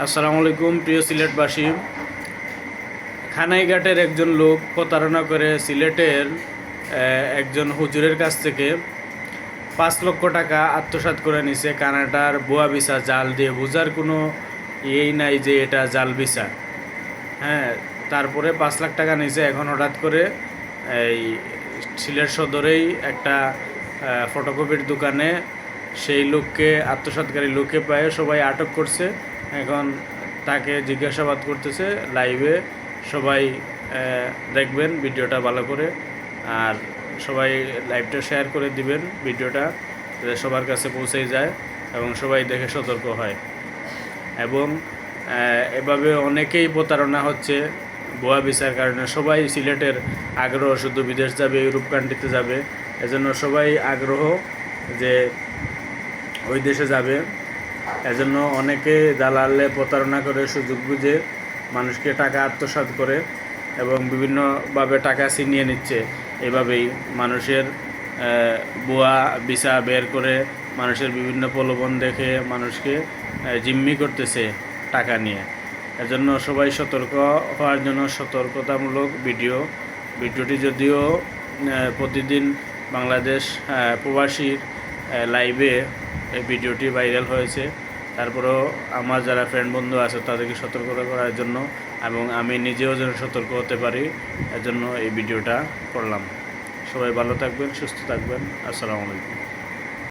আসসালামু আলাইকুম প্রিয় সিলেটবাসী। খানাইঘাটের একজন লোক প্রতারণা করে সিলেটের একজন হুজুরের কাছ থেকে 5 লক্ষ টাকা আত্মসাৎ করে নিছে কানাডার ভুয়া ভিসা জাল দিয়ে। বোঝার কোনো ইয়েই নাই যে এটা জাল ভিসা। হ্যাঁ, তারপরে 5 লাখ টাকা নিছে। এখন হঠাৎ করে এই সিলেট সদরেই একটা ফটোকপির দোকানে সেই লোককে, আত্মসাৎকারী লোককে পায়ে সবাই আটক করছে। এখন তাকে জিজ্ঞাসাবাদ করতেছে লাইভে। সবাই দেখবেন ভিডিওটা ভালো করে, আর সবাই লাইভটা শেয়ার করে দিবেন ভিডিওটা, যাতে সবার কাছে পৌঁছে যায় এবং সবাই দেখে সতর্ক হয়। এবং এভাবে অনেকেই প্রতারণা হচ্ছে ভুয়া ভিসার কারণে। সবাই সিলেটের আগ্রহ শুধু বিদেশ যাবে, ইউরোপ কান্ট্রিতে যাবে, এজন্য সবাই আগ্রহ যে ওই দেশে যাবে। এজন্য অনেকে দালালে প্রতারণা করে, সুযোগ বুঝে মানুষকে টাকা আত্মসাৎ করে এবং বিভিন্নভাবে টাকা ছিনিয়ে নিচ্ছে। এভাবেই মানুষের ভুয়া ভিসা বের করে মানুষের বিভিন্ন প্রলোভন দেখে মানুষকে জিম্মি করতেছে টাকা নিয়ে। এজন্য সবাই সতর্ক হওয়ার জন্য সতর্কতামূলক ভিডিওটি যদিও প্রতিদিন বাংলাদেশ প্রবাসীর লাইভে এই ভিডিওটি ভাইরাল হয়েছে, তারপরেও আমার যারা ফ্রেন্ড বন্ধু আছে তাদেরকে সতর্কতা করার জন্য এবং আমি নিজেও যেন সতর্ক হতে পারি, এজন্য এই ভিডিওটা করলাম। সবাই ভালো থাকবেন, সুস্থ থাকবেন। আসসালামু আলাইকুম।